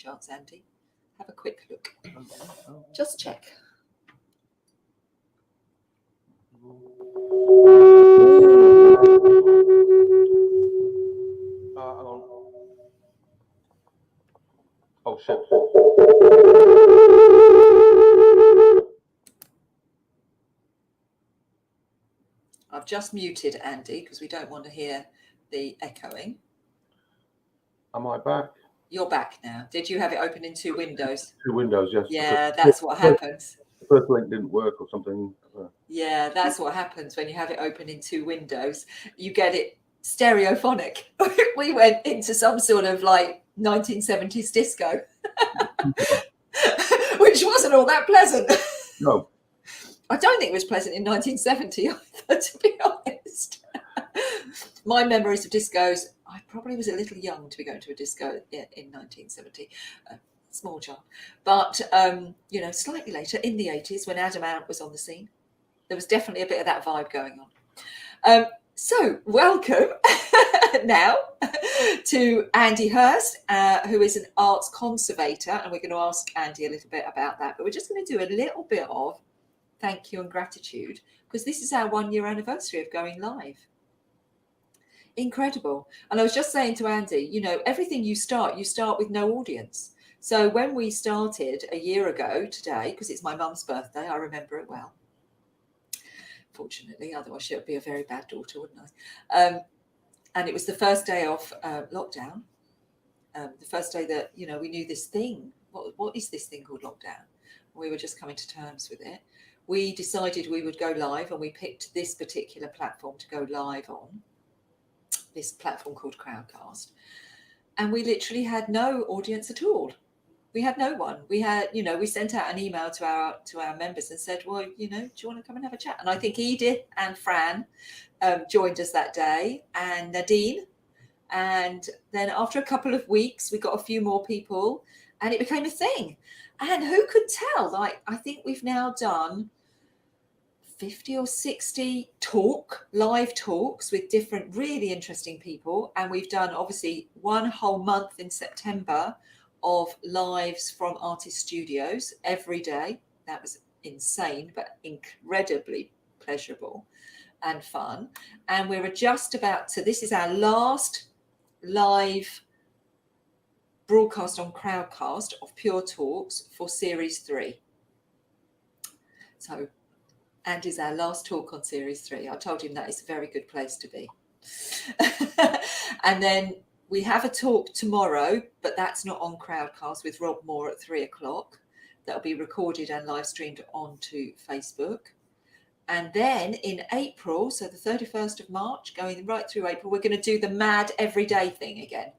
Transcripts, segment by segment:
chance, Andy. Have a quick look. Just check. Hang on. Oh, shit. I've just muted Andy because we don't want to hear the echoing. Am I back? You're back now. Did you have it open in two windows? Two windows, yes. Yeah, that's what happens. The first link didn't work or something. Yeah, that's what happens when you have it open in two windows. You get it stereophonic. We went into some sort of like 1970s disco, which wasn't all that pleasant. No. I don't think it was pleasant in 1970 either, to be honest. My memories of discos, I probably was a little young to be going to a disco in 1970. Small child. But, slightly later, in the 80s, when Adam Ant was on the scene, there was definitely a bit of that vibe going on. So welcome now to Andy Hirst, who is an arts conservator. And we're going to ask Andy a little bit about that. But we're just going to do a little bit of thank you and gratitude, because this is our 1 year anniversary of going live. Incredible. And I was just saying to Andy, everything you start with no audience. So when we started a year ago today, because it's my mum's birthday, I remember it well. Fortunately, otherwise she would be a very bad daughter, wouldn't I? And it was the first day of lockdown. The first day that, we knew this thing. What is this thing called lockdown? We were just coming to terms with it. We decided we would go live, and we picked this particular platform to go live on, this platform called Crowdcast. And we literally had no audience at all. We had no one. We had, we sent out an email to our members and said, well, do you want to come and have a chat? And I think Edith and Fran joined us that day, and Nadine. And then after a couple of weeks, we got a few more people, and it became a thing. And who could tell? I think we've now done 50 or 60 live talks with different really interesting people. And we've done obviously one whole month in September of lives from artist studios every day. That was insane, but incredibly pleasurable and fun. And we're just about to, this is our last live broadcast on Crowdcast of Pure Talks for Series 3. So Andy's our last talk on Series 3. I told him that is a very good place to be. And then we have a talk tomorrow, but that's not on Crowdcast, with Rob Moore at 3:00. That'll be recorded and live streamed onto Facebook. And then in April, so the 31st of March, going right through April, we're going to do the mad everyday thing again.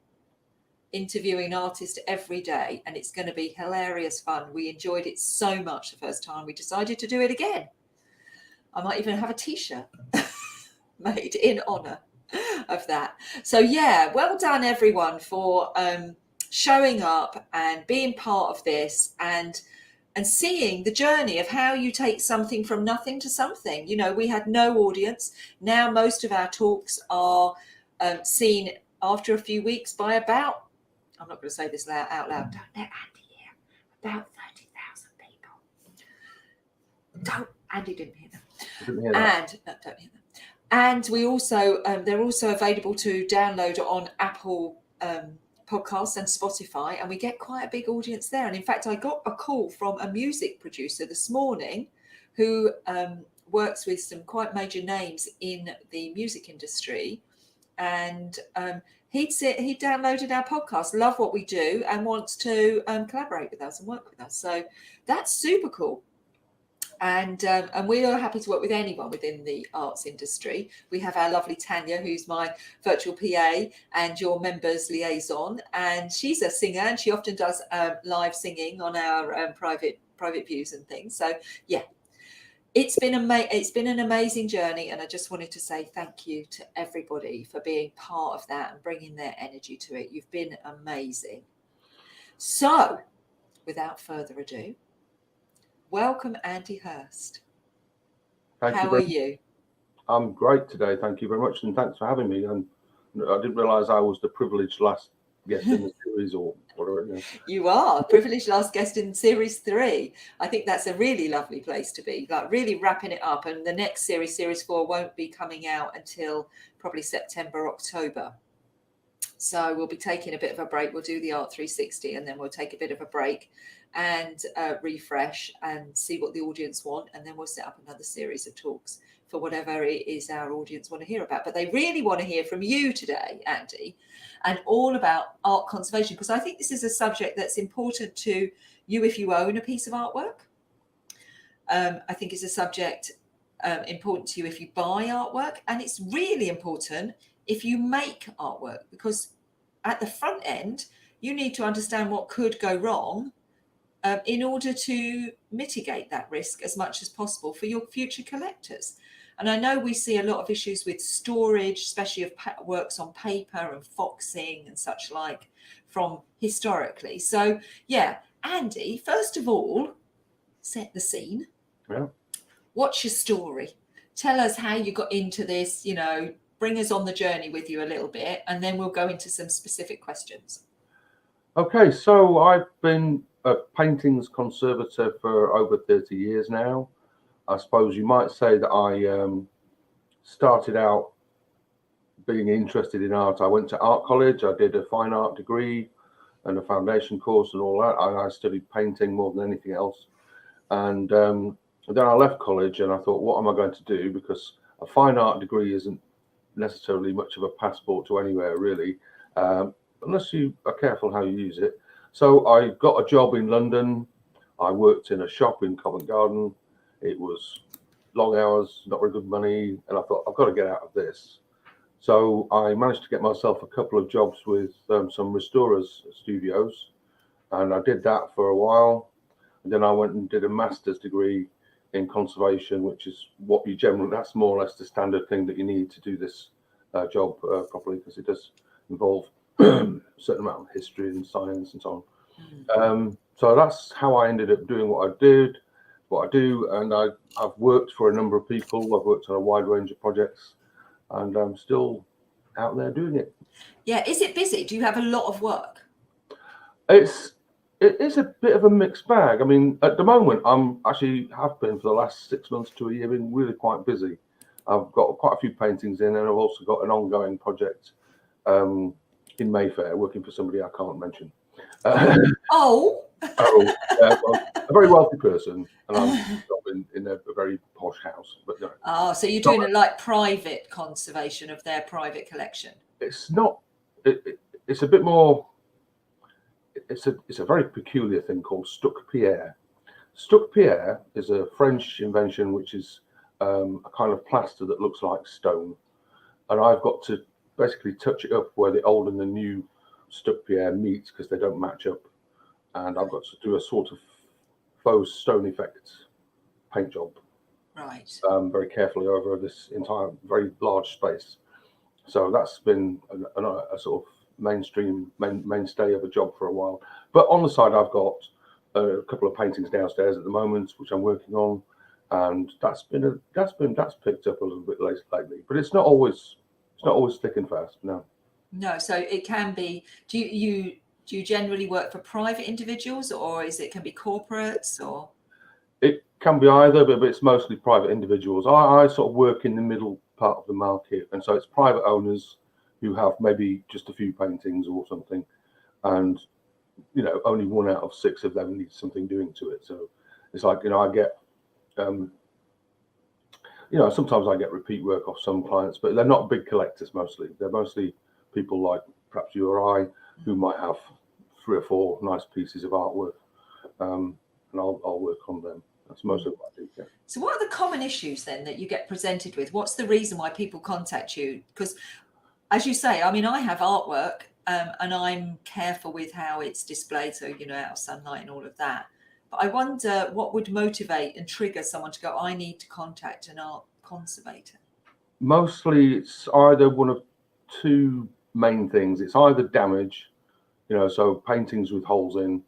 Interviewing artists every day. And it's going to be hilarious fun. We enjoyed it so much the first time. We decided to do it again. I might even have a T-shirt made in honour of that. So yeah, well done everyone for showing up and being part of this and seeing the journey of how you take something from nothing to something. We had no audience. Now most of our talks are seen after a few weeks by about, I'm not going to say this out loud, don't let Andy hear, about 30,000 people. Andy didn't hear them. Didn't hear that. Don't hear them. And we also, they're also available to download on Apple Podcasts and Spotify, and we get quite a big audience there. And in fact, I got a call from a music producer this morning who works with some quite major names in the music industry, and he downloaded our podcast, love what we do, and wants to collaborate with us and work with us. So that's super cool. And we are happy to work with anyone within the arts industry. We have our lovely Tanya, who's my virtual PA and your members liaison, and she's a singer, and she often does live singing on our private views and things. So yeah, it's been an amazing journey, and I just wanted to say thank you to everybody for being part of that and bringing their energy to it. You've been amazing. So, without further ado, welcome, Andy Hirst. How are you? I'm great today. Thank you very much. And thanks for having me. And I didn't realise I was the privileged last guest in the series or whatever. You know. You are privileged last guest in series 3. I think that's a really lovely place to be, like really wrapping it up. And the next series, series 4, won't be coming out until probably September, October. So we'll be taking a bit of a break. We'll do the Art 360 and then we'll take a bit of a break and refresh and see what the audience want. And then we'll set up another series of talks for whatever it is our audience want to hear about. But they really want to hear from you today, Andy, and all about art conservation, because I think this is a subject that's important to you if you own a piece of artwork. I think it's a subject important to you if you buy artwork, and it's really important if you make artwork, because at the front end, you need to understand what could go wrong in order to mitigate that risk as much as possible for your future collectors. And I know we see a lot of issues with storage, especially of works on paper and foxing and such like from historically. So, yeah, Andy, first of all, set the scene. Yeah. What's your story? Tell us how you got into this, you know, bring us on the journey with you a little bit, and then we'll go into some specific questions. Okay, so I've been a paintings conservator for over 30 years now. I suppose you might say that I started out being interested in art. I went to art college, I did a fine art degree and a foundation course and all that. I studied painting more than anything else. And then I left college and I thought, what am I going to do? Because a fine art degree isn't necessarily much of a passport to anywhere, really, unless you are careful how you use it. So I got a job in London. I worked in a shop in Covent Garden. It was long hours, not very good money, and I thought, I've got to get out of this. So I managed to get myself a couple of jobs with some restorers studios, and I did that for a while. And then I went and did a master's degree in conservation, which is what you generally, that's more or less the standard thing that you need to do this job properly, because it does involve a certain amount of history and science and so on. So that's how I ended up doing what I do, and I've worked for a number of people. I've worked on a wide range of projects, and I'm still out there doing it. Yeah, is it busy? Do you have a lot of work? It is a bit of a mixed bag. I mean, at the moment, have been for the last 6 months to a year, been really quite busy. I've got quite a few paintings in, and I've also got an ongoing project in Mayfair, working for somebody I can't mention. Well, a very wealthy person, and I'm in a very posh house. But no. Oh, so you're doing like private conservation of their private collection? It's not. It's a bit more. It's a very peculiar thing called stuc-pierre. Stuc-pierre is a French invention, which is a kind of plaster that looks like stone, and I've got to basically touch it up where the old and the new stuc-pierre meet, because they don't match up, and I've got to do a sort of faux stone effect paint job, right? Very carefully over this entire very large space. So that's been a sort of mainstay of a job for a while. But on the side, I've got a couple of paintings downstairs at the moment, which I'm working on, and that's picked up a little bit lately. But it's not always thick and fast. No. So it can be. Do you generally work for private individuals, or can be corporates, or? It can be either, but it's mostly private individuals. I sort of work in the middle part of the market, and so it's private owners who have maybe just a few paintings or something, and only 1 out of 6 of them needs something doing to it. So it's like I get sometimes I get repeat work off some clients, but they're not big collectors mostly. They're mostly people like perhaps you or I, who might have 3 or 4 nice pieces of artwork, and I'll work on them. That's mostly what I do. Yeah. So what are the common issues then that you get presented with? What's the reason why people contact you? Because as you say, I mean, I have artwork and I'm careful with how it's displayed, so out of sunlight and all of that. But I wonder what would motivate and trigger someone to go, I need to contact an art conservator. Mostly it's either one of 2 main things. It's either damage, so paintings with holes in,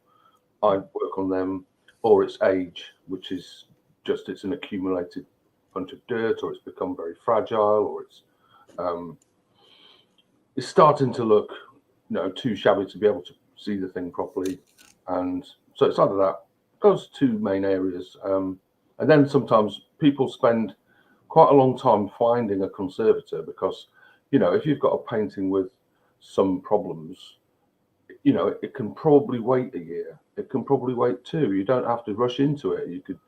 I work on them, or it's age, which is just it's an accumulated bunch of dirt, or it's become very fragile, or it's starting to look too shabby to be able to see the thing properly. And so it's either that, those two main areas. And then sometimes people spend quite a long time finding a conservator because, if you've got a painting with some problems, it can probably wait a year. It can probably wait 2. You don't have to rush into it. You could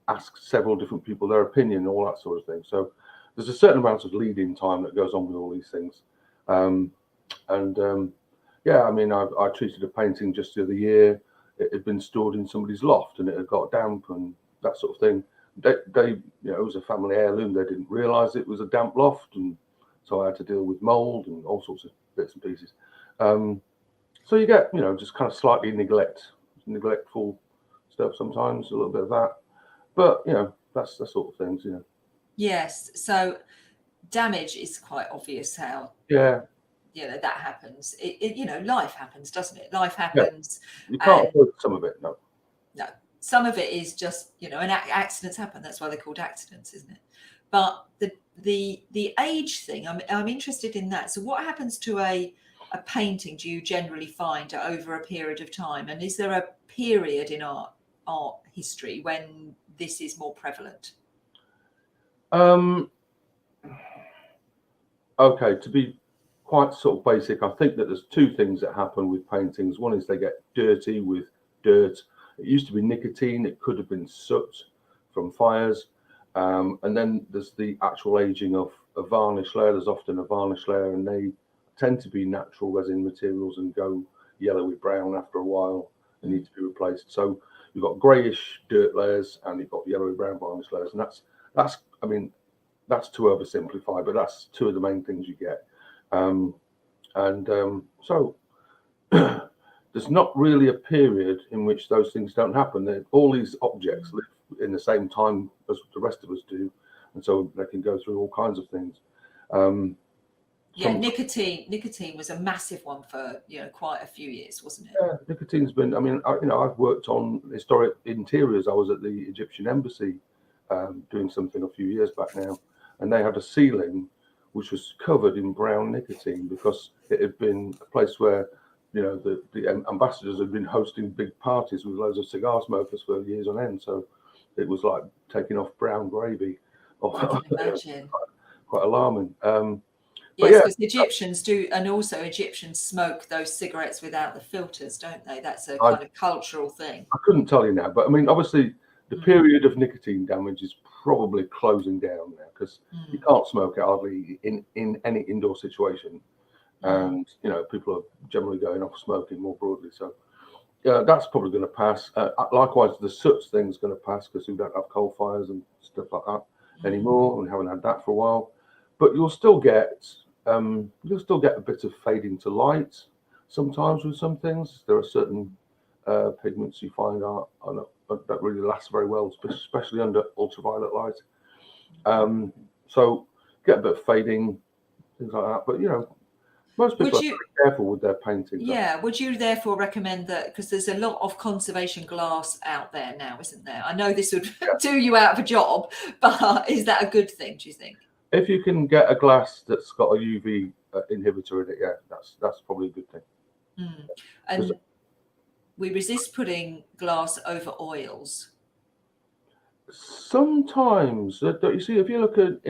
ask several different people their opinion, all that sort of thing. So there's a certain amount of lead-in time that goes on with all these things. Yeah, I mean, I treated a painting just the other year. It had been stored in somebody's loft and it had got damp and that sort of thing. They it was a family heirloom. They didn't realise it was a damp loft, and so I had to deal with mould and all sorts of bits and pieces. So you get, just kind of slightly neglectful stuff sometimes, a little bit of that. But, that's the sort of things, Yes. So damage is quite obvious how, Yeah. That happens. Life happens, doesn't it? Life happens. You can't avoid some of it, no. No. Some of it is just, accidents happen. That's why they're called accidents, isn't it? But the age thing, I'm interested in that. So what happens to a painting do you generally find over a period of time? And is there a period in art history when this is more prevalent? Okay, to be quite sort of basic, I think that there's 2 things that happen with paintings. One is they get dirty with dirt. It used to be nicotine. It could have been soot from fires. And then there's the actual aging of a varnish layer. There's often a varnish layer, and they tend to be natural resin materials and go yellowy brown after a while and need to be replaced. So you've got greyish dirt layers and you've got yellowy brown varnish layers, and that's I mean, that's to oversimplify, but that's 2 of the main things you get. So there's not really a period in which those things don't happen. All these objects live in the same time as the rest of us do, and so they can go through all kinds of things. Nicotine was a massive one for quite a few years, wasn't it? Yeah, nicotine's been. I mean, I've worked on historic interiors. I was at the Egyptian embassy doing something a few years back now, and they had a ceiling which was covered in brown nicotine because it had been a place where the ambassadors had been hosting big parties with loads of cigar smokers for years on end. So it was like taking off brown gravy. I can imagine. Quite alarming. Yes, because the Egyptians do, and also Egyptians smoke those cigarettes without the filters, don't they? That's a kind of cultural thing. I couldn't tell you now, but I mean, obviously, the period of nicotine damage is probably closing down now because you can't smoke it hardly in any indoor situation, and people are generally going off smoking more broadly. So that's probably going to pass. Likewise, the soot thing's going to pass because we don't have coal fires and stuff like that anymore. We haven't had that for a while, but you'll still get a bit of fading to light sometimes with some things. There are certain pigments you find that really last very well, especially under ultraviolet light. So get a bit of fading, things like that. But most people are very careful with their paintings. Yeah. Would you therefore recommend that, because there's a lot of conservation glass out there now, isn't there? I know this would do you out of a job, but is that a good thing, do you think? If you can get a glass that's got a UV inhibitor in it, yeah, that's probably a good thing. And we resist putting glass over oils. Sometimes, you see, if you look at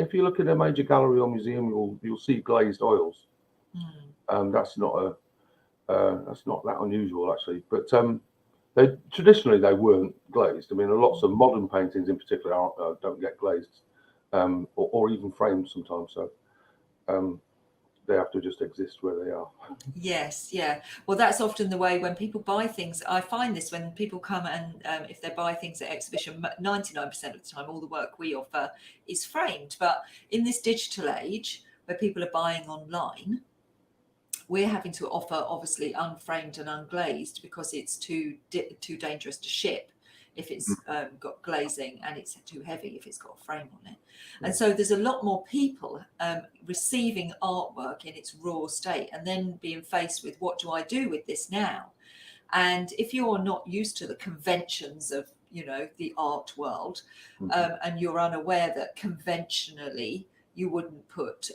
a major gallery or museum, you'll see glazed oils. That's not that unusual actually, but traditionally they weren't glazed. I mean, lots of modern paintings in particular don't get glazed, or even framed sometimes. So they have to just exist where they are. Yes, yeah. Well, that's often the way when people buy things. I find this when people come and if they buy things at exhibition, 99% of the time, all the work we offer is framed. But in this digital age where people are buying online, we're having to offer obviously unframed and unglazed because it's too dangerous to ship if it's got glazing, and it's too heavy if it's got a frame on it. And so there's a lot more people receiving artwork in its raw state and then being faced with, what do I do with this now? And if you're not used to the conventions of the art world, and you're unaware that conventionally you wouldn't put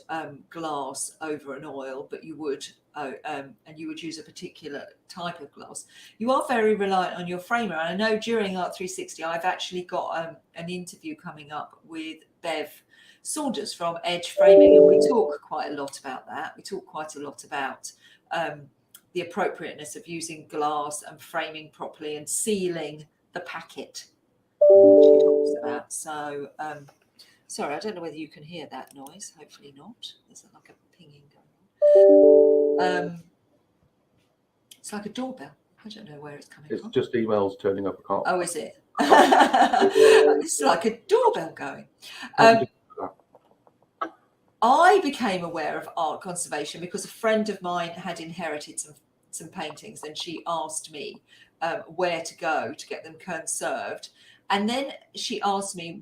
glass over an oil, but you would and you would use a particular type of glass, you are very reliant on your framer. And I know during Art 360, I've actually got an interview coming up with Bev Saunders from Edge Framing, and we talk quite a lot about that. We talk quite a lot about the appropriateness of using glass and framing properly and sealing the packet she talks about. So sorry, I don't know whether you can hear that noise. Hopefully not. There's like a pinging going on. It's like a doorbell. I don't know where it's coming from. It's just emails turning up. I can't. Oh, is it? It's like a doorbell going. I became aware of art conservation because a friend of mine had inherited some paintings, and she asked me where to go to get them conserved. And then she asked me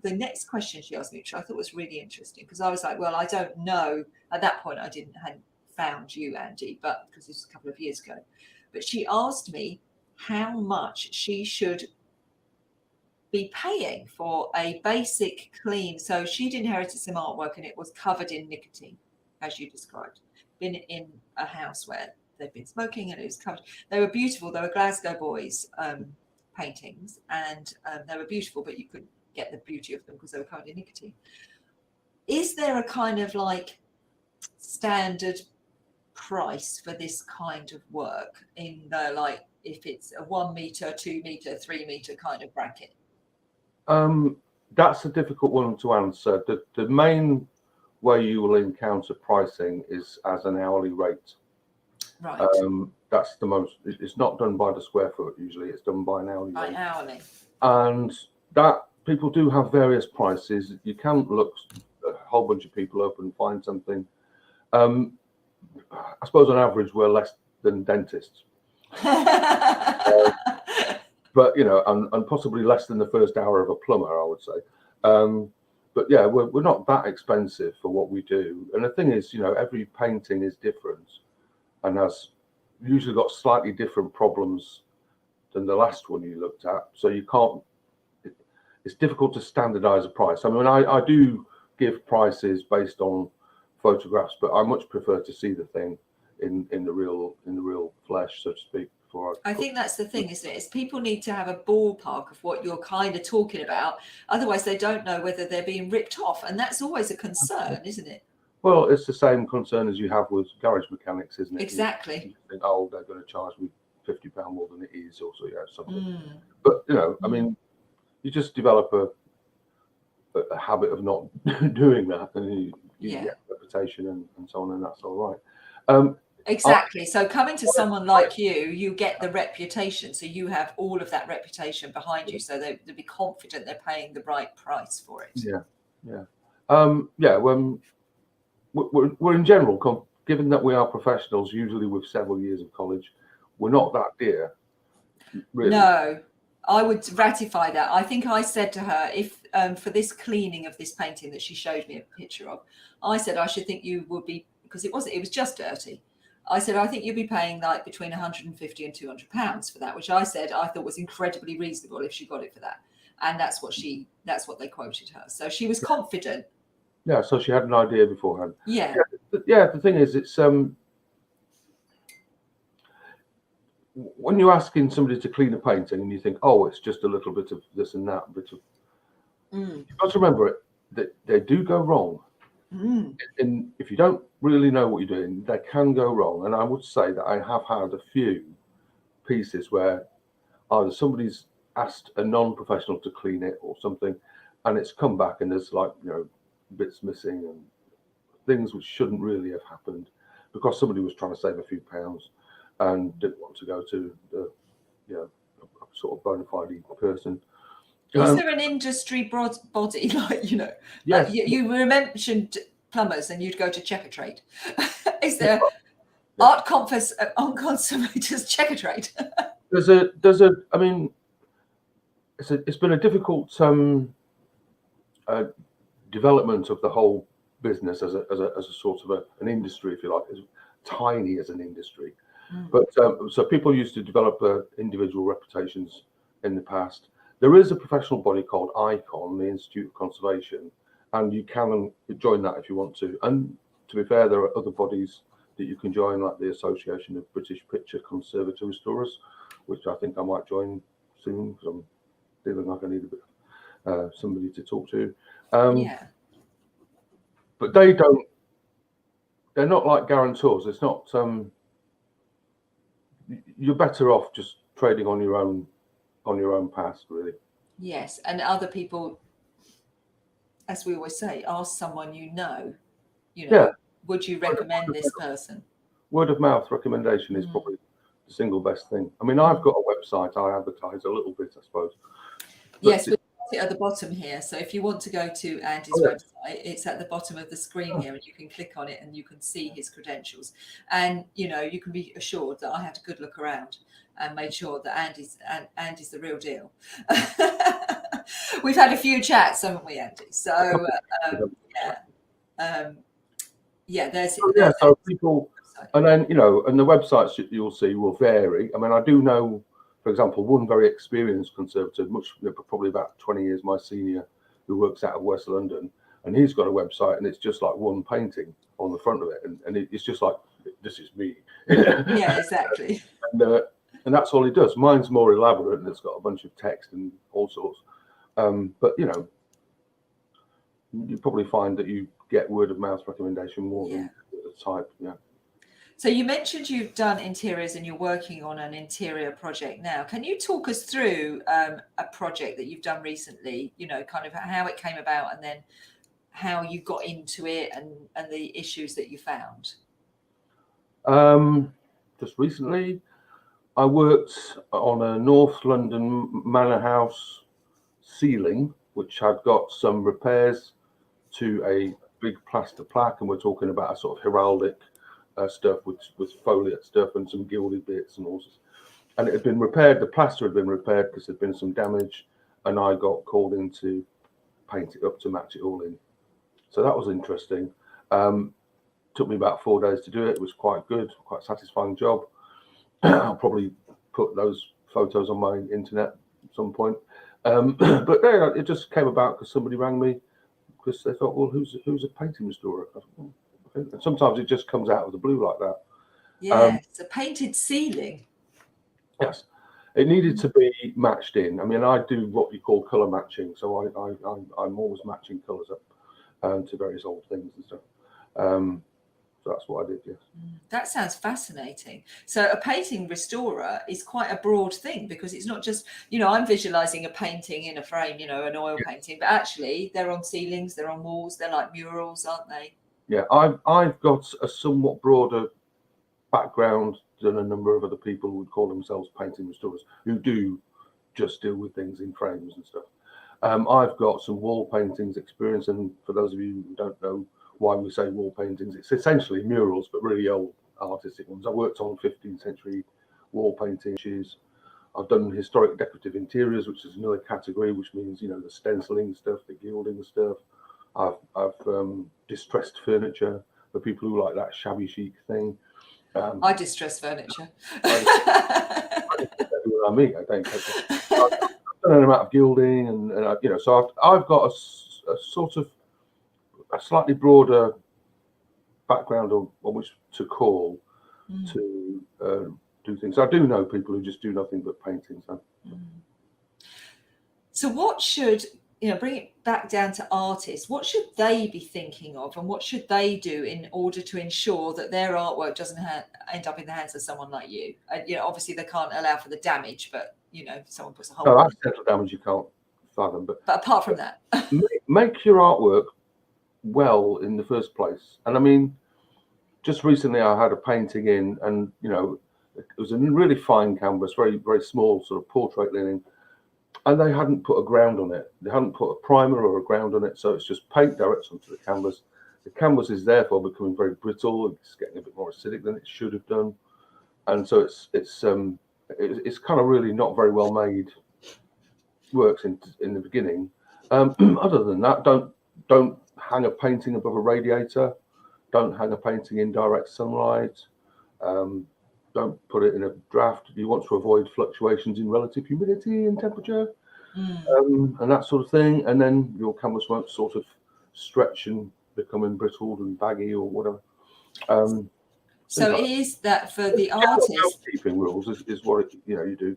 the next question she asked me, which I thought was really interesting, because I was like, well, I don't know. At that point, I hadn't found you, Andy, but because this was a couple of years ago. But she asked me how much she should be paying for a basic clean. So she'd inherited some artwork and it was covered in nicotine, as you described. Been in a house where they'd been smoking and it was covered. They were beautiful. They were Glasgow Boys paintings, and they were beautiful, but you couldn't get the beauty of them because they were covered in nicotine. Is there a kind of like standard price for this kind of work in the, like, if it's a 1 meter, 2 meter, 3 meter kind of bracket? That's a difficult one to answer. The main way you will encounter pricing is as an hourly rate. Right. That's the most. It's not done by the square foot usually. It's done by an hourly rate. Hourly. And that people do have various prices. You can look a whole bunch of people up and find something. I suppose on average we're less than dentists. But and possibly less than the first hour of a plumber, I would say. But yeah, we're not that expensive for what we do. And the thing is, every painting is different and has usually got slightly different problems than the last one you looked at. So you can't. It's difficult to standardize a price. I mean, I do give prices based on photographs, but I much prefer to see the thing in the real flesh, so to speak. I think that's the thing, isn't it? Is people need to have a ballpark of what you're kind of talking about. Otherwise, they don't know whether they're being ripped off, and that's always a concern, isn't it? Well, it's the same concern as you have with garage mechanics, isn't it? Exactly. You think, oh, they're going to charge me £50 more than it is, or so, something. But I mean, you just develop a habit of not doing that, and you get a reputation and so on, and that's all right. Exactly. So coming to someone like you get the reputation. So you have all of that reputation behind you. So they'll be confident they're paying the right price for it. Yeah. When we're in general, given that we are professionals, usually with several years of college, we're not that dear. Really. No, I would ratify that. I think I said to her, if for this cleaning of this painting that she showed me a picture of, I said I should think you would be, because it was just dirty. I said, I think you'd be paying like between £150 and £200 for that, which I said I thought was incredibly reasonable if she got it for that. And that's what they quoted her. So she was confident. Yeah, so she had an idea beforehand. Yeah. The thing is, it's when you're asking somebody to clean a painting and you think, oh, it's just a little bit of this and that, you've got to remember that they do go wrong. And if you don't really know what you're doing, they can go wrong. And I would say that I have had a few pieces where either somebody's asked a non-professional to clean it or something, and it's come back and there's like bits missing and things which shouldn't really have happened because somebody was trying to save a few pounds and didn't want to go to a sort of bona fide person. Is there an industry body Yes. You mentioned plumbers and you'd go to Checker Trade. Is there art on Conservator's Checker Trade? I mean, it's been a difficult development of the whole business as a sort of an industry, if you like. It's tiny as an industry, but so people used to develop individual reputations in the past. There is a professional body called ICON, the Institute of Conservation, and you can join that if you want to. And to be fair, there are other bodies that you can join, like the Association of British Picture Conservator Restorers, which I think I might join soon because I'm feeling like I need a bit somebody to talk to. But they're not like guarantors. It's not. You're better off just trading on your own past, really. Yes, and other people, as we always say, ask someone you know. Yeah. Would you recommend this person? Word of mouth recommendation is probably the single best thing. I mean, I've got a website. I advertise a little bit, I suppose. But yes, we put it at the bottom here. So if you want to go to Andy's website, it's at the bottom of the screen here, and you can click on it and you can see his credentials. And you can be assured that I had a good look around and made sure that Andy's the real deal. We've had a few chats, haven't we, Andy? So so people, and then and the websites that you'll see will vary. I mean, I do know, for example, one very experienced conservator, probably about 20 years my senior, who works out of West London, and he's got a website, and it's just like one painting on the front of it, and it's just like, this is me. Yeah, exactly. And that's all he does. Mine's more elaborate, and it's got a bunch of text and all sorts. But you probably find that you get word of mouth recommendation more than the type. Yeah. So you mentioned you've done interiors and you're working on an interior project now. Can you talk us through a project that you've done recently? Kind of how it came about, and then how you got into it, and the issues that you found. Just recently, I worked on a North London manor house ceiling, which had got some repairs to a big plaster plaque, and we're talking about a sort of heraldic stuff with foliate stuff and some gilded bits and all sorts. And it had been repaired. The plaster had been repaired because there'd been some damage, and I got called in to paint it up to match it all in. So that was interesting. Took me about 4 days to do it. It was quite good, quite satisfying job. I'll probably put those photos on my internet at some point. But it just came about because somebody rang me because they thought, well, who's a painting restorer? I thought, well, okay. And sometimes it just comes out of the blue like that. Yeah, it's a painted ceiling. Yes, it needed to be matched in. I mean, I do what you call colour matching, so I'm always matching colours up to various old things and stuff. So that's what I did, yes. That sounds fascinating. So a painting restorer is quite a broad thing, because it's not just, I'm visualizing a painting in a frame, an oil painting, but actually they're on ceilings, they're on walls, they're like murals, aren't they? Yeah, I've got a somewhat broader background than a number of other people who would call themselves painting restorers, who do just deal with things in frames and stuff. I've got some wall paintings experience, and for those of you who don't know why we say wall paintings, it's essentially murals, but really old artistic ones. I worked on 15th century wall paintings. I've done historic decorative interiors, which is another category, which means the stenciling stuff, the gilding stuff. I've distressed furniture for people who like that shabby chic thing. I distress furniture. I mean, I think I've done an amount of gilding, and so I've got a sort of a slightly broader background on which to call to do things. I do know people who just do nothing but painting. So what should, bring it back down to artists, what should they be thinking of, and what should they do in order to ensure that their artwork doesn't end up in the hands of someone like you? Obviously they can't allow for the damage, but someone puts a hole. No, accidental damage you can't fathom. But apart from that, make your artwork well in the first place. And I mean, just recently I had a painting in, and it was a really fine canvas, very, very small sort of portrait linen, and they hadn't put a ground on it. They hadn't put a primer or a ground on it, so it's just paint direct onto the canvas. The canvas is therefore becoming very brittle. It's getting a bit more acidic than it should have done, and so it's kind of really not very well made works in the beginning. Other than that, don't hang a painting above a radiator. Don't hang a painting in direct sunlight. Don't put it in a draft. You want to avoid fluctuations in relative humidity and temperature, and that sort of thing. And then your canvas won't sort of stretch and become embrittled and baggy or whatever. So it is that for the artist. Housekeeping rules is what you do,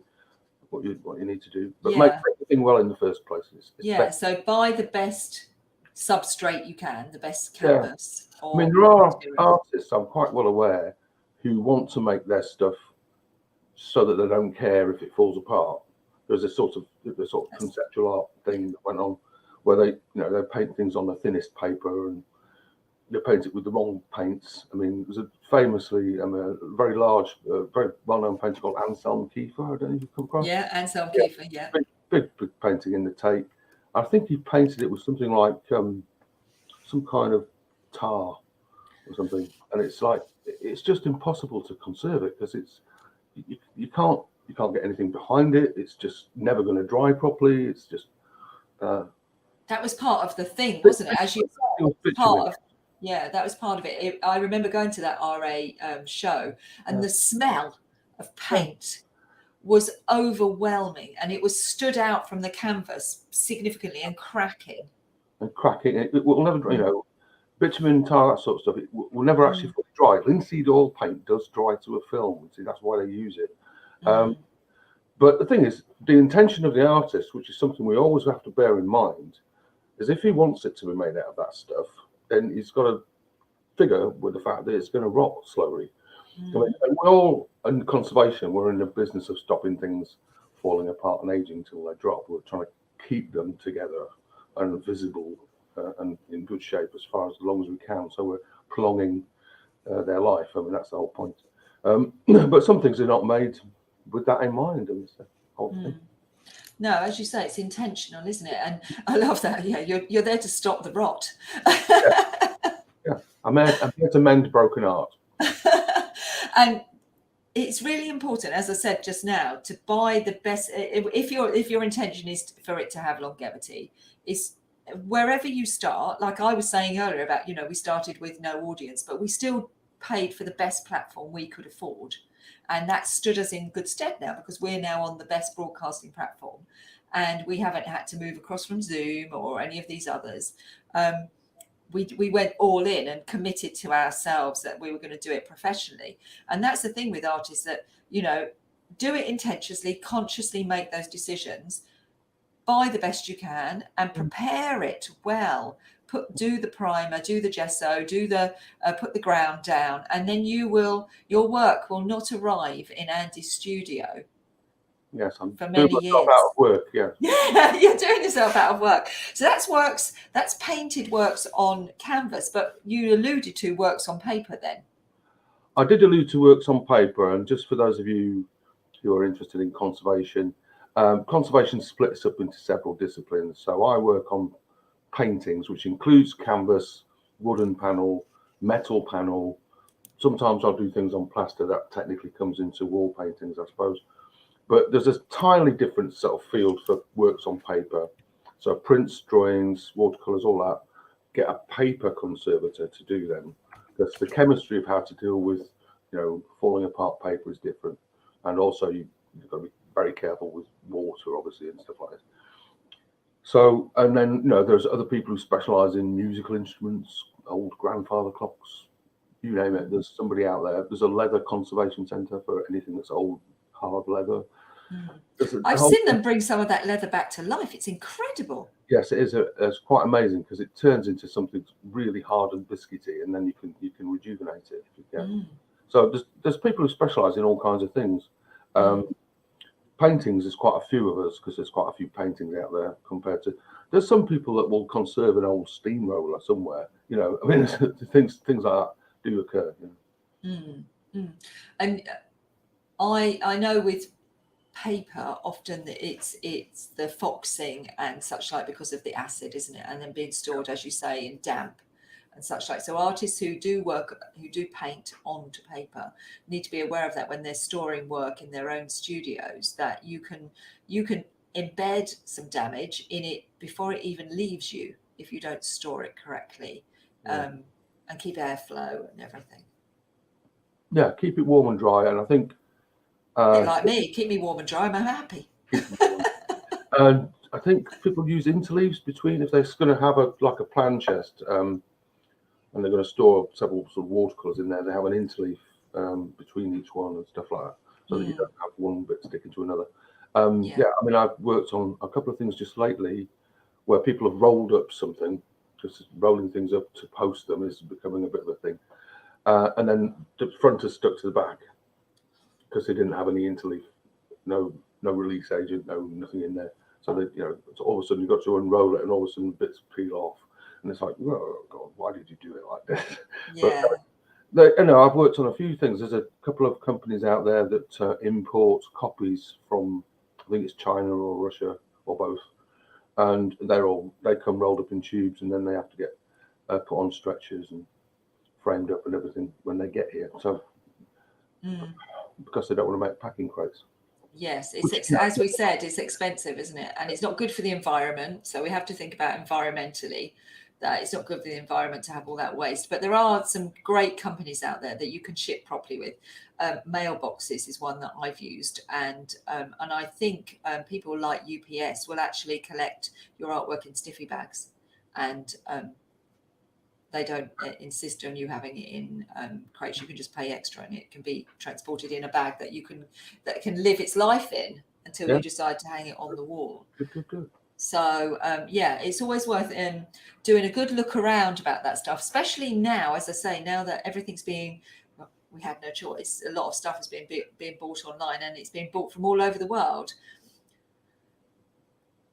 what you need to do, but Yeah. make everything well in the first place. Yeah. So buy the best substrate you can, the best canvas. Yeah. I mean, there are artists, I'm quite well aware, who want to make their stuff so that they don't care if it falls apart. There's a sort of conceptual art thing that went on where they paint things on the thinnest paper and they paint it with the wrong paints. I mean, there's a famously a very large, very well-known painter called Anselm Kiefer. I don't know if you've come across. Yeah, Anselm Kiefer. Yeah. Big painting in the Tate. I think he painted it with something like some kind of tar or something, and it's just impossible to conserve it because you can't get anything behind it. It's just never going to dry properly. It's just that was part of the thing, wasn't it? As you that was part of it. I remember going to that RA show, and the smell of paint was overwhelming, and it was stood out from the canvas significantly and cracking. It will never, bitumen, tar, that sort of stuff. It will never actually fully dry. Linseed oil paint does dry to a film. See, that's why they use it. But the thing is, the intention of the artist, which is something we always have to bear in mind, is if he wants it to be made out of that stuff, then he's got to figure with the fact that it's going to rot slowly. I mean, and we're all in conservation. We're in the business of stopping things falling apart and aging until they drop. We're trying to keep them together and visible and in good shape as long as we can. So we're prolonging their life. I mean, that's the whole point. But some things are not made with that in mind. And it's the whole thing. No, as you say, it's intentional, isn't it? And I love that. Yeah, you're there to stop the rot. Yeah. I'm here to mend broken art. And it's really important, as I said just now, to buy the best. If your intention is for it to have longevity, is wherever you start. Like I was saying earlier about, we started with no audience, but we still paid for the best platform we could afford. And that stood us in good stead now because we're now on the best broadcasting platform and we haven't had to move across from Zoom or any of these others. We went all in and committed to ourselves that we were going to do it professionally. And that's the thing with artists that, do it intentionally, consciously make those decisions, buy the best you can and prepare it well. Do the primer, do the gesso, put the ground down, and then your work will not arrive in Andy's studio. Yes, I'm for doing many myself years. out of work. Yeah, you're doing yourself out of work. So that's painted works on canvas, but you alluded to works on paper then. I did allude to works on paper, and just for those of you who are interested in conservation, conservation splits up into several disciplines. So I work on paintings, which includes canvas, wooden panel, metal panel. Sometimes I'll do things on plaster that technically comes into wall paintings, I suppose. But there's a entirely different sort of field for works on paper. So prints, drawings, watercolors, all that. Get a paper conservator to do them. Because the chemistry of how to deal with, falling apart paper is different. And also you've got to be very careful with water, obviously, and stuff like that. So, and then, there's other people who specialize in musical instruments, old grandfather clocks, you name it. There's somebody out there. There's a leather conservation centre for anything that's old, hard leather. I've seen them bring some of that leather back to life. It's incredible. Yes, it is. It's quite amazing because it turns into something really hard and biscuity, and then you can rejuvenate it if you can. So there's people who specialise in all kinds of things. Paintings, there's quite a few of us because there's quite a few paintings out there compared to. There's some people that will conserve an old steamroller somewhere. I mean, things like that do occur. And I know with paper often it's the foxing and such like because of the acid, isn't it? And then being stored, as you say, in damp and such like. So artists who do paint onto paper need to be aware of that when they're storing work in their own studios, that you can embed some damage in it before it even leaves you if you don't store it correctly. And keep airflow and everything. Yeah, keep it warm and dry. And I think like me, keep me warm and dry, I'm happy. And I think people use interleaves between, if they're going to have a plan chest and they're going to store several sort of watercolors in there, they have an interleaf between each one and stuff like that, so that you don't have one bit sticking to another. Yeah. I mean, I've worked on a couple of things just lately where people have rolled up something, just rolling things up to post them is becoming a bit of a thing. And then the front is stuck to the back because they didn't have any interleaf, no release agent, nothing in there. So that, you know, so all of a sudden you've got to unroll it, and all of a sudden bits peel off, and it's like, oh God, why did you do it like this? Yeah. But you know, I've worked on a few things. There's a couple of companies out there that import copies from, I think it's China or Russia or both, and they come rolled up in tubes, and then they have to get put on stretchers and framed up and everything when they get here. So because they don't want to make packing crates. Yes, as we said, it's expensive, isn't it? And it's not good for the environment. So we have to think about environmentally that it's not good for the environment to have all that waste. But there are some great companies out there that you can ship properly with. Mailboxes is one that I've used, and I think people like UPS will actually collect your artwork in stiffy bags, and they don't insist on you having it in crates. You can just pay extra, and it can be transported in a bag that can live its life in until you decide to hang it on the wall. Good. So it's always worth doing a good look around about that stuff, especially now, as I say, now that everything's we had no choice. A lot of stuff is being bought online, and it's being bought from all over the world.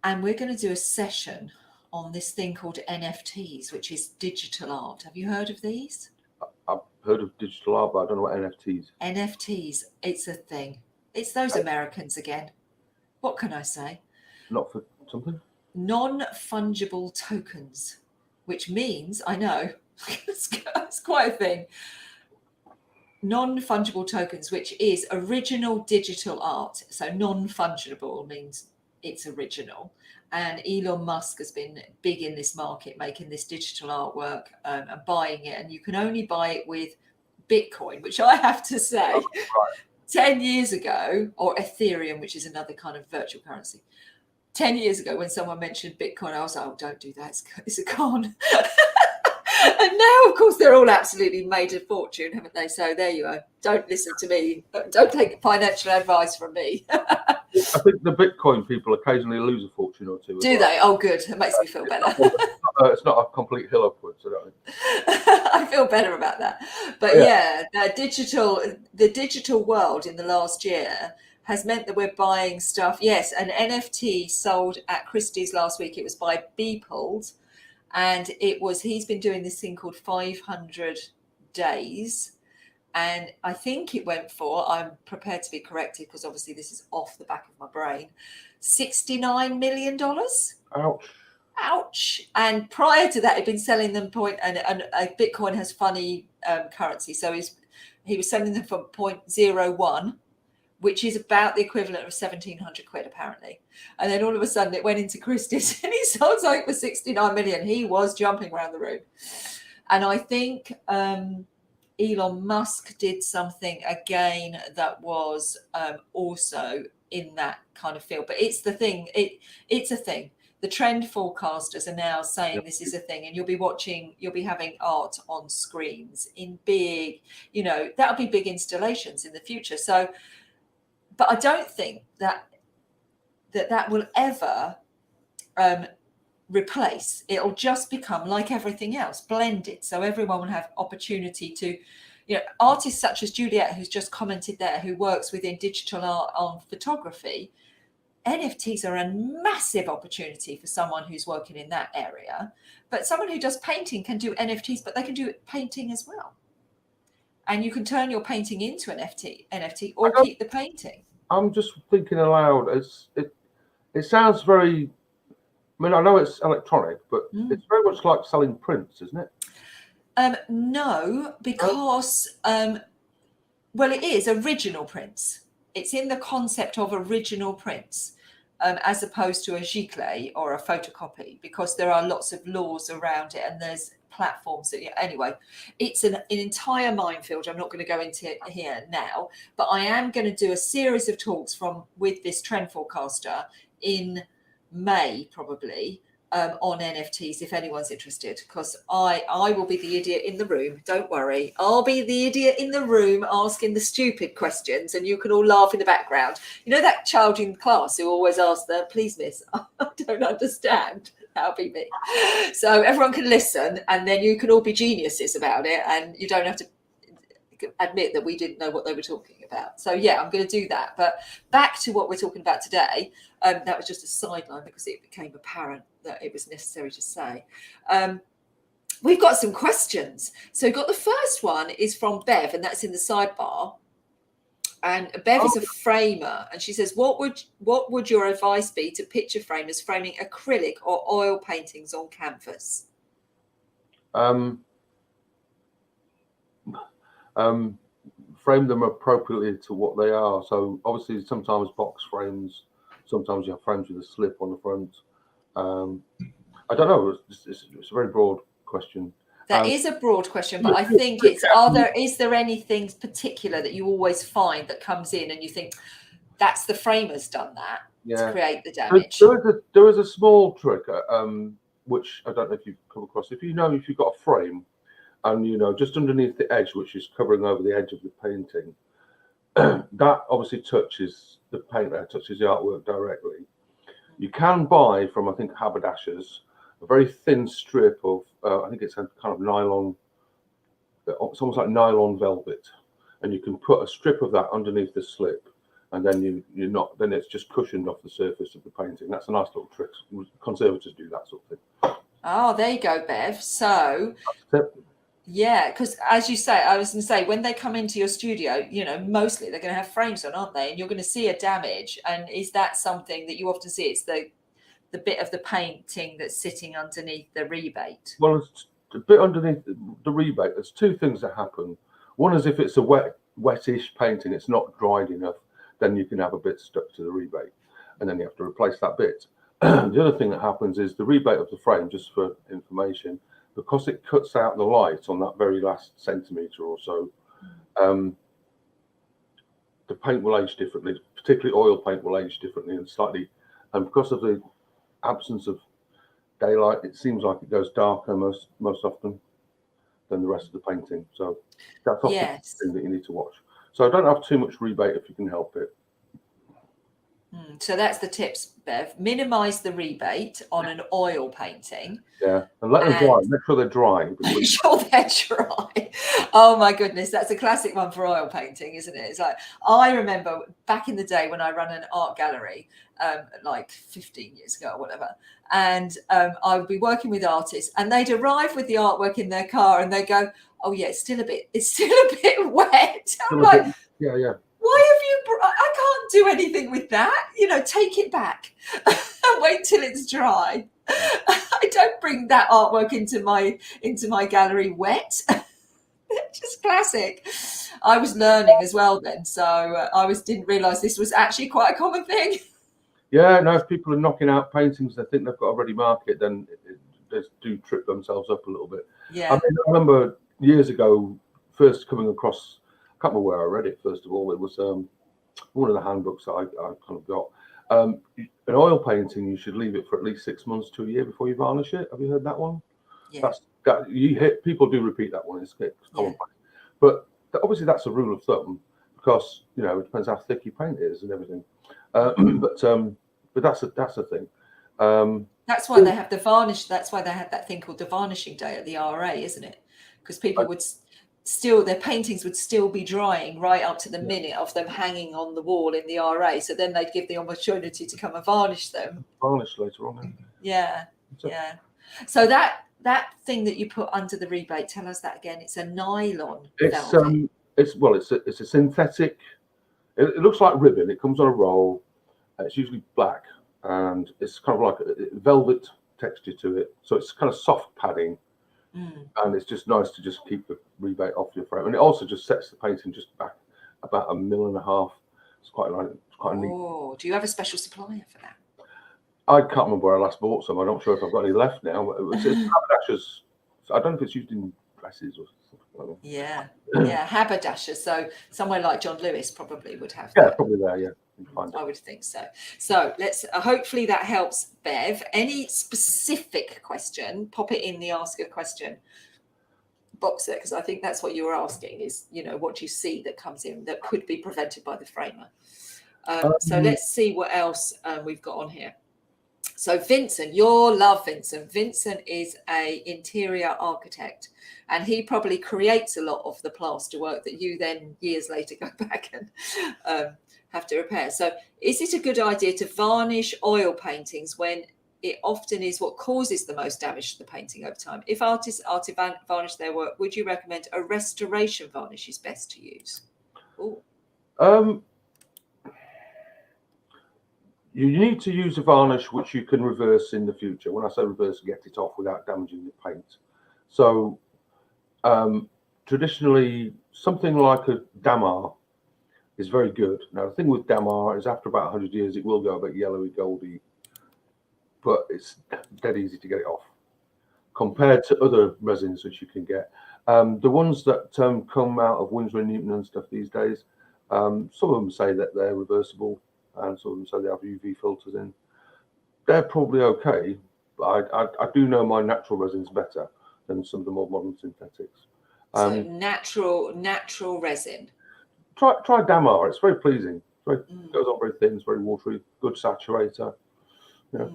And we're going to do a session on this thing called NFTs, which is digital art. Have you heard of these? I've heard of digital art, but I don't know what NFTs. NFTs, it's a thing. It's those Americans again. What can I say? Not for something? Non-fungible tokens, which means, I know, it's quite a thing. Non-fungible tokens, which is original digital art. So non-fungible means it's original. And Elon Musk has been big in this market, making this digital artwork and buying it. And you can only buy it with Bitcoin, which I have to say, 10 years ago, or Ethereum, which is another kind of virtual currency. 10 years ago, when someone mentioned Bitcoin, I was like, oh, don't do that. It's a con. And now, of course, they're all absolutely made a fortune, haven't they? So there you are. Don't listen to me. Don't take financial advice from me. I think the Bitcoin people occasionally lose a fortune or two. Do they? Oh, good. It makes me feel better. It's not a complete hill upwards, I don't think. I feel better about that. But the digital world in the last year has meant that we're buying stuff. Yes, an NFT sold at Christie's last week. It was by Beepled. And he's been doing this thing called 500 days. And I think it went for, I'm prepared to be corrected because obviously this is off the back of my brain, $69 million. Ouch. And prior to that, he'd been selling them and Bitcoin has funny currency. So he was selling them for 0.01, which is about the equivalent of 1,700 quid, apparently. And then all of a sudden it went into Christie's and he sold something for 69 million. He was jumping around the room. And I think Elon Musk did something again that was also in that kind of field. But it's the thing. It's a thing. The trend forecasters are now saying this is a thing, and you'll be having art on screens in big, that'll be big installations in the future. So, but I don't think that will ever replace. It'll just become like everything else, blended. So everyone will have opportunity to, artists such as Juliet, who's just commented there, who works within digital art on photography. NFTs are a massive opportunity for someone who's working in that area. But someone who does painting can do NFTs, but they can do painting as well. And you can turn your painting into an NFT or keep the painting. I'm just thinking aloud. It sounds very, I know it's electronic, but it's very much like selling prints, isn't it? No, because, it is original prints. It's in the concept of original prints, as opposed to a giclée or a photocopy, because there are lots of laws around it and there's platforms anyway, it's an entire minefield. I'm not going to go into it here now, but I am going to do a series of talks with this trend forecaster in May, probably, on NFTs if anyone's interested, because I will be the idiot in the room. Don't worry, I'll be the idiot in the room asking the stupid questions, and you can all laugh in the background. You know that child in class who always asks the please miss, I don't understand. That'll be me. So everyone can listen, and then you can all be geniuses about it, and you don't have to admit that we didn't know what they were talking about. So yeah, I'm going to do that. But back to what we're talking about today. That was just a sideline because it became apparent that it was necessary to say. We've got some questions. So we've got the first one is from Bev, and that's in the sidebar. And Bev is a framer, and she says, what would your advice be to picture framers framing acrylic or oil paintings on canvas? Frame them appropriately to what they are. So obviously sometimes box frames, sometimes you have frames with a slip on the front. I don't know, it's a very broad question. That is a broad question, but I think it's, is there anything particular that you always find that comes in and you think that's the framer's done that to create the damage? There is a small trick, which I don't know if you've come across. If you've got a frame and just underneath the edge, which is covering over the edge of the painting, that obviously touches the paint there, touches the artwork directly. You can buy from, I think, haberdashers, a very thin strip of, I think it's a kind of nylon, it's almost like nylon velvet, and you can put a strip of that underneath the slip, and then then it's just cushioned off the surface of the painting. That's a nice little trick. Conservators do that sort of thing. Oh, there you go, Bev. So, yeah, because as you say, I was going to say, when they come into your studio, mostly they're going to have frames on, aren't they? And you're going to see a damage. And is that something that you often see? It's the bit of the painting that's sitting underneath the rebate. Well, it's a bit underneath the rebate. There's two things that happen. One is if it's a wettish painting, it's not dried enough, then you can have a bit stuck to the rebate, and then you have to replace that bit. The other thing that happens is the rebate of the frame, just for information, because it cuts out the light on that very last centimetre or so, the paint will age differently, particularly oil paint will age differently and slightly, and because of the absence of daylight, it seems like it goes darker most often than the rest of the painting. So that's often the thing that you need to watch. So don't have too much rebate if you can help it. So that's the tips, Bev. Minimise the rebate on an oil painting. Yeah, and let them dry. Make sure they're dry. Make sure they're dry. Oh my goodness, that's a classic one for oil painting, isn't it? It's like, I remember back in the day when I ran an art gallery, like 15 years ago or whatever, and I would be working with artists, and they'd arrive with the artwork in their car, and they go, "Oh yeah, it's still a bit wet." I'm like, yeah. Why have you? I can't do anything with that. Take it back and wait till it's dry. I don't bring that artwork into my gallery wet. Just classic. I was learning as well then, so I didn't realise this was actually quite a common thing. Yeah, no. If people are knocking out paintings, they think they've got a ready market, then they do trip themselves up a little bit. Yeah. I remember years ago first coming across. I can't remember where I read it. First of all, it was one of the handbooks that I kind of got. An oil painting, you should leave it for at least 6 months to a year before you varnish it. Have you heard that one? Yeah. People do repeat that one. It's common, but obviously that's a rule of thumb because it depends how thick your paint is and everything. But that's a thing. That's why they have the varnish. That's why they had that thing called the varnishing day at the RA, isn't it? Because people would. Their paintings would still be drying right up to the minute of them hanging on the wall in the RA. So then they'd give the opportunity to come and varnish them. Varnish later on. Yeah. So that thing that you put under the rebate, tell us that again. It's a nylon velvet. It's a synthetic. It looks like ribbon. It comes on a roll. It's usually black, and it's kind of like a velvet texture to it. So it's kind of soft padding. And it's just nice to just keep the rebate off your frame, and it also just sets the painting just back about 1.5 mil. It's quite neat. Oh, do you have a special supplier for that? I can't remember where I last bought some. I'm not sure if I've got any left now. It's haberdashers. I don't know if it's used in dresses or something like that. Yeah, haberdashers. So somewhere like John Lewis probably would have. Yeah, probably there. find I it. would think so. So let's hopefully that helps, Bev. Any specific question, pop it in the ask a question box there, because I think that's what you were asking is, what do you see that comes in that could be prevented by the framer. So let's see what else we've got on here. So Vincent, you'll love Vincent. Vincent is a interior architect, and he probably creates a lot of the plaster work that you then years later go back and have to repair. So is it a good idea to varnish oil paintings when it often is what causes the most damage to the painting over time? If artists are to varnish their work, would you recommend a restoration varnish is best to use? Ooh. You need to use a varnish which you can reverse in the future. When I say reverse, get it off without damaging the paint. So traditionally, something like a Damar is very good. Now, the thing with Damar is after about 100 years, it will go a bit yellowy, goldy, but it's dead easy to get it off compared to other resins which you can get. The ones that come out of Winsor & Newton and stuff these days, some of them say that they're reversible, and some of them say they have UV filters in. They're probably okay, but I do know my natural resins better than some of the more modern synthetics. So natural resin. Try Damar. It's very pleasing. Goes on very thin. It's very watery. Good saturator. Yeah.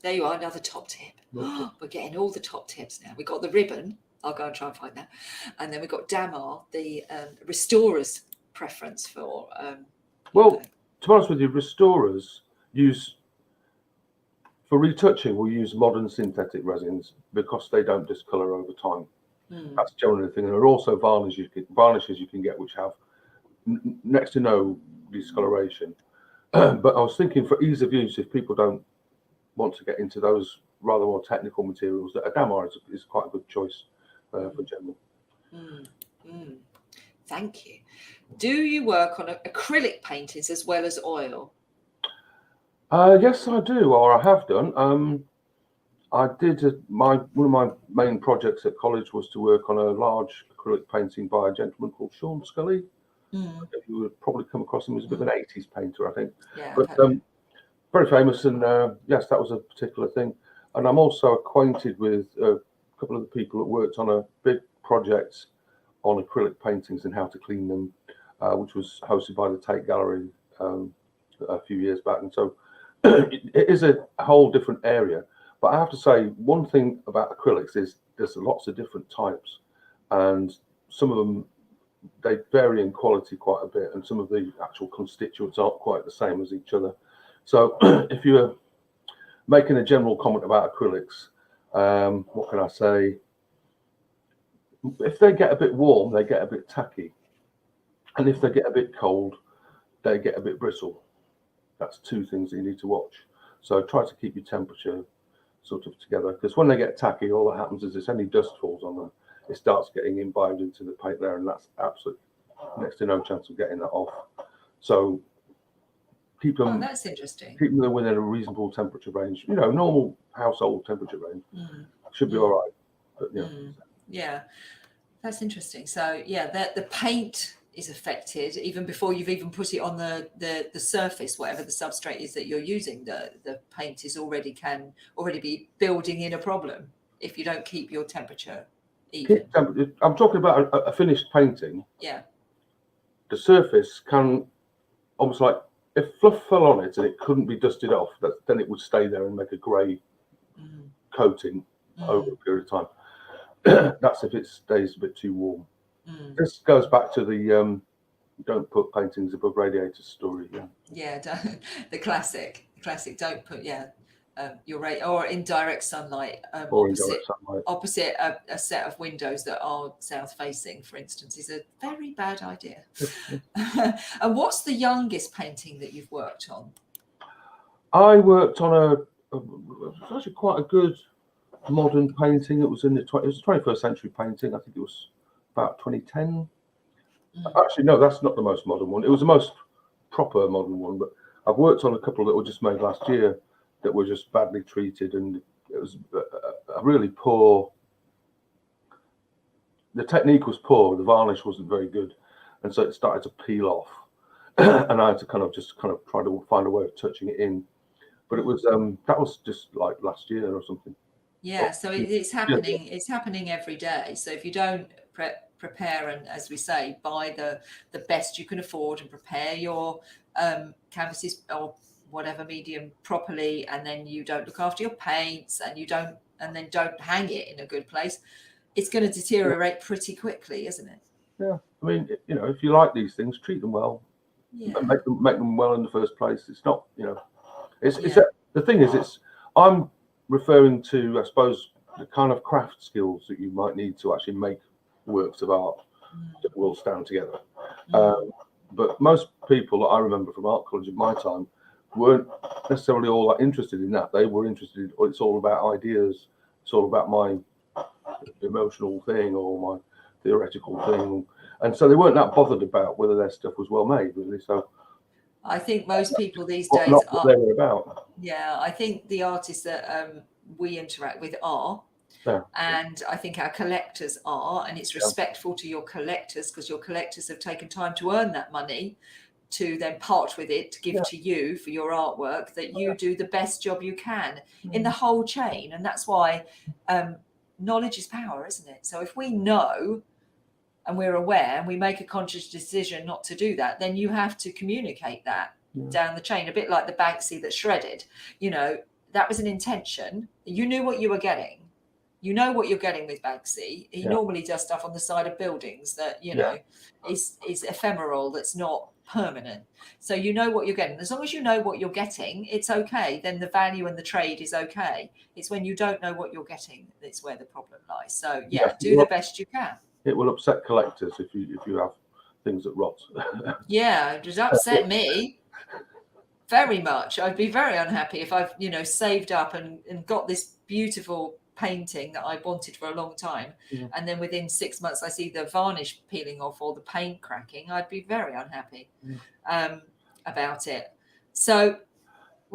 There you are, another top tip. We're getting all the top tips now. We've got the ribbon. I'll go and try and find that. And then we've got Damar, the restorer's preference for... well, to be honest with you, restorers use... For retouching, we'll use modern synthetic resins because they don't discolour over time. That's generally the thing. And there are also varnishes you can get which have next to no discoloration. But I was thinking for ease of use, if people don't want to get into those rather more technical materials, that a Damar is quite a good choice for general. Thank you. Do you work on acrylic paintings as well as oil? Yes, I do, or I have done. I did one of my main projects at college was to work on a large acrylic painting by a gentleman called Sean Scully. You would probably come across him as a bit of an 80s painter, I think. Yeah, but very famous, and yes, that was a particular thing. And I'm also acquainted with a couple of the people that worked on a big project on acrylic paintings and how to clean them, which was hosted by the Tate Gallery a few years back. And so it is a whole different area. But I have to say, one thing about acrylics is there's lots of different types, and some of them, they vary in quality quite a bit, and some of the actual constituents aren't quite the same as each other. So if you're making a general comment about acrylics, what can I say? If they get a bit warm, they get a bit tacky. And if they get a bit cold, they get a bit brittle. That's two things that you need to watch. So try to keep your temperature sort of together, because when they get tacky, all that happens is if any dust falls on them, it starts getting imbibed into the paint there, and that's absolutely next to no chance of getting that off. So keep them. That's interesting. Keep them within a reasonable temperature range. Normal household temperature range should be all right. But yeah, that's interesting. So yeah, the paint is affected even before you've even put it on the surface, whatever the substrate is that you're using. The paint can already be building in a problem if you don't keep your temperature even. I'm talking about a finished painting. Yeah. The surface can almost like, if fluff fell on it and it couldn't be dusted off, then it would stay there and make a grey coating over a period of time. That's if it stays a bit too warm. This goes back to the don't put paintings above radiators story. The classic don't put your or in direct sunlight, opposite a set of windows that are south facing, for instance, is a very bad idea. And what's the youngest painting that you've worked on? I worked on actually quite a good modern painting. It was it was a 21st century painting. I think it was about 2010. Actually, no, that's not the most modern one. It was the most proper modern one, but I've worked on a couple that were just made last year that were just badly treated, and it was a really poor. The technique was poor. The varnish wasn't very good, and so it started to peel off. and I had to kind of try to find a way of touching it in. But it was that was just like last year or something. Yeah, so it's happening. It's happening every day. So if you don't prepare and, as we say, buy the best you can afford and prepare your canvases or whatever medium properly, and then you don't look after your paints and then don't hang it in a good place, it's going to deteriorate pretty quickly, isn't it? Yeah, I mean, if you like these things, treat them well. Yeah. And make them well in the first place. It's not, the thing is, I'm referring to, I suppose, the kind of craft skills that you might need to actually make works of art that will stand together. But most people that I remember from art college at my time weren't necessarily all that interested in that. They were interested, it's all about ideas. It's all about my emotional thing or my theoretical thing. And so they weren't that bothered about whether their stuff was well made, really. So I think most people these days not what they were about. Yeah, I think the artists that we interact with are, and I think our collectors are, and it's respectful to your collectors, because your collectors have taken time to earn that money to then part with it to give to you for your artwork, that you do the best job you can in the whole chain. And that's why knowledge is power, isn't it? So if we know and we're aware and we make a conscious decision not to do that, then you have to communicate that down the chain, a bit like the Banksy that shredded. That was an intention. You knew what you were getting. You know what you're getting with Banksy. He normally does stuff on the side of buildings that, is ephemeral, that's not permanent. So you know what you're getting. As long as you know what you're getting, it's okay. Then the value and the trade is okay. It's when you don't know what you're getting that's where the problem lies. So do the best you can. It will upset collectors if you have things that rot. Yeah, it does upset me very much. I'd be very unhappy if I've saved up and got this beautiful painting that I wanted for a long time, and then within 6 months I see the varnish peeling off or the paint cracking. I'd be very unhappy about it. So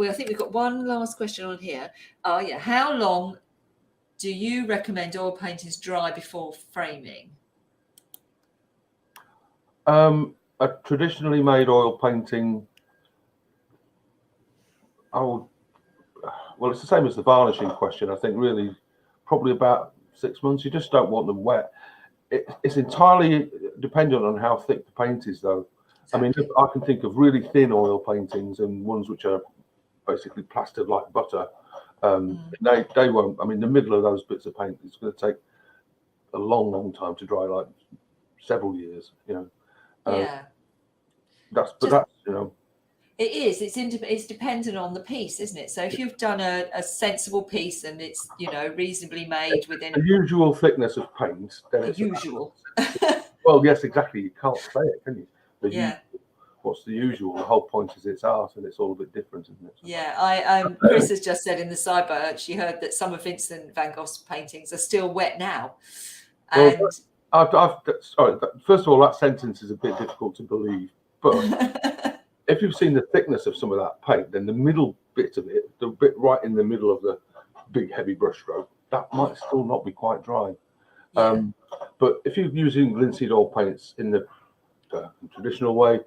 I think we've got one last question on here. How long do you recommend oil paintings dry before framing? A traditionally made oil painting, it's the same as the varnishing question. I think really probably about 6 months. You just don't want them wet. It's entirely dependent on how thick the paint is, though. Exactly. I mean, I can think of really thin oil paintings and ones which are basically plastered like butter. They won't. I mean, the middle of those bits of paint is going to take a long time to dry, like several years. That's It is. It's dependent on the piece, isn't it? So if you've done a sensible piece and it's reasonably made within the usual thickness of paint, then the it's usual. Well, yes, exactly. You can't say it, can you? Usual. What's the usual? The whole point is it's art, and it's all a bit different, isn't it? Yeah, Chris has just said in the sidebar she heard that some of Vincent van Gogh's paintings are still wet now. And sorry. First of all, that sentence is a bit difficult to believe, but if you've seen the thickness of some of that paint, then the middle bit of it, the bit right in the middle of the big heavy brush stroke, that might still not be quite dry. But if you're using linseed oil paints in the traditional way,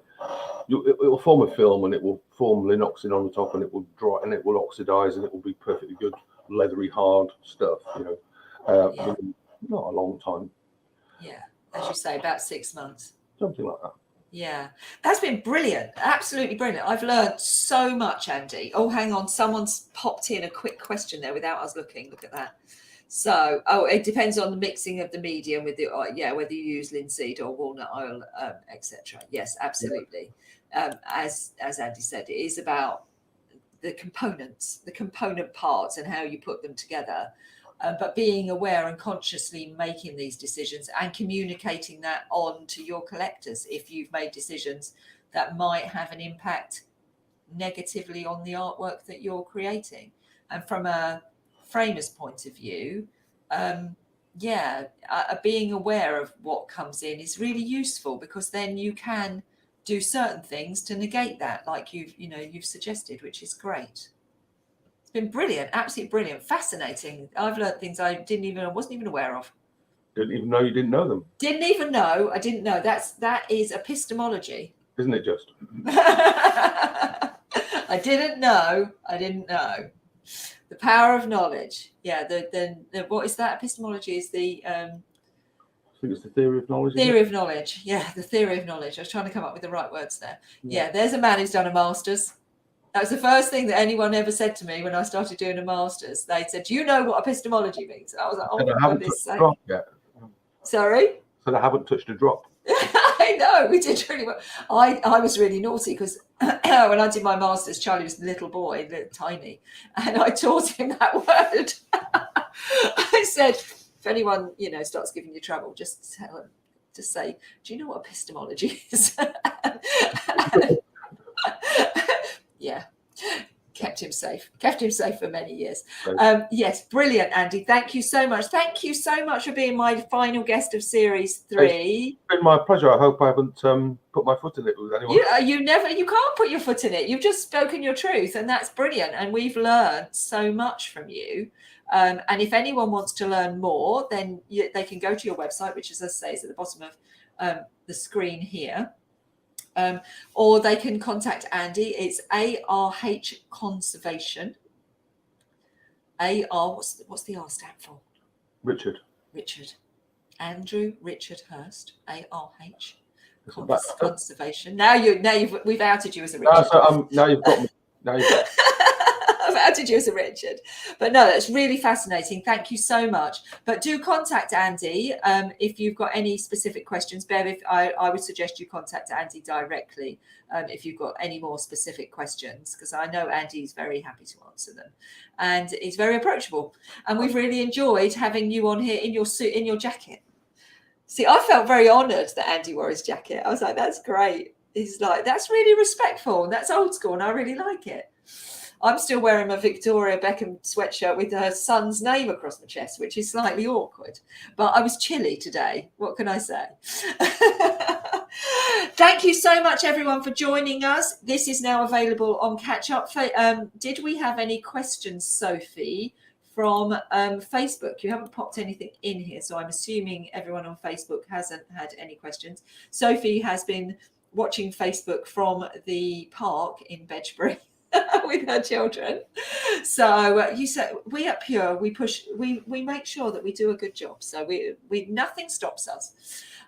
it will form a film and it will form linoxin on the top, and it will dry and it will oxidize, and it will be perfectly good, leathery, hard stuff. Not a long time. Yeah, as you say, about 6 months. Something like that. Yeah, that's been brilliant. Absolutely brilliant. I've learned so much, Andy. Oh, hang on. Someone's popped in a quick question there without us looking. Look at that. So, it depends on the mixing of the medium with the whether you use linseed or walnut oil, etc. Yes, absolutely. As Andy said, it is about the components, the component parts, and how you put them together. But being aware and consciously making these decisions and communicating that on to your collectors if you've made decisions that might have an impact negatively on the artwork that you're creating. And from a framer's point of view, being aware of what comes in is really useful, because then you can do certain things to negate that, like you've suggested, which is great. It's been brilliant, absolutely brilliant, fascinating. I've learned things I wasn't even aware of. Didn't even know you didn't know them. Didn't even know I didn't know. That is epistemology. isn't it just? I didn't know. The power of knowledge. Yeah, the what is that? Epistemology is the I think it's the theory of knowledge. theory of knowledge. Yeah, the theory of knowledge. I was trying to come up with the right words there. Yeah, there's a man who's done a master's. That was the first thing that anyone ever said to me when I started doing a master's. They said, "Do you know what epistemology means?" And I was like, "Oh, I haven't touched a drop yet. Sorry? So I haven't touched a drop. I know, we did really well. I was really naughty because when I did my master's, Charlie was a little boy, tiny, and I taught him that word. I said, if anyone, starts giving you trouble, just tell them, just say, "Do you know what epistemology is?" Yeah. Kept him safe for many years. Yes, brilliant, Andy. Thank you so much. Thank you so much for being my final guest of series 3. It's been my pleasure. I hope I haven't put my foot in it with anyone. You can't put your foot in it. You've just spoken your truth, and that's brilliant. And we've learned so much from you. And if anyone wants to learn more, then they can go to your website, which, as I say, is at the bottom of the screen here. Or they can contact Andy. It's ARH Conservation. What's the R stand for? Richard. Andrew Richard Hirst. ARH Conservation. We've outed you as a Richard. Now you've got me. I've outed you as a Richard. But no, that's really fascinating. Thank you so much. But do contact Andy if you've got any specific questions. Bev, I would suggest you contact Andy directly if you've got any more specific questions, because I know Andy's very happy to answer them. And he's very approachable. And we've really enjoyed having you on here in your suit, in your jacket. See, I felt very honoured that Andy wore his jacket. I was like, that's great. He's like, that's really respectful. That's old school, and I really like it. I'm still wearing my Victoria Beckham sweatshirt with her son's name across my chest, which is slightly awkward. But I was chilly today. What can I say? Thank you so much, everyone, for joining us. This is now available on Catch Up. Did we have any questions, Sophie, from Facebook? You haven't popped anything in here, so I'm assuming everyone on Facebook hasn't had any questions. Sophie has been watching Facebook from the park in Bedgebury with her children. So you said we at Pure, we make sure that we do a good job. So we nothing stops us.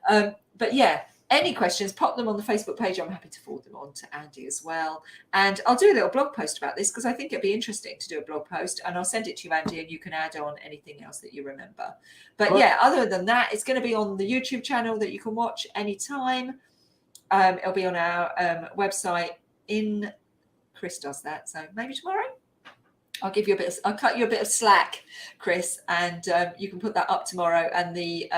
But yeah, any questions, pop them on the Facebook page. I'm happy to forward them on to Andy as well. And I'll do a little blog post about this because I think it'd be interesting to do a blog post, and I'll send it to you, Andy, and you can add on anything else that you remember. But yeah, other than that, it's going to be on the YouTube channel that you can watch anytime. It'll be on our website in Chris does that, so maybe tomorrow I'll cut you a bit of slack, Chris, and you can put that up tomorrow, and the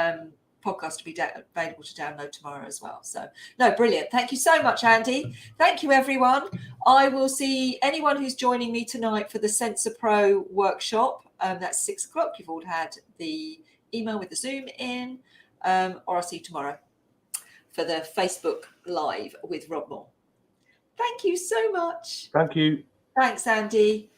podcast will be available to download tomorrow as well. So no, brilliant. Thank you so much, Andy. Thank you, everyone. I will see anyone who's joining me tonight for the Sensor Pro workshop. That's 6:00. You've all had the email with the Zoom in, or I'll see you tomorrow for the Facebook Live with Rob Moore. Thank you so much. Thank you. Thanks, Andy.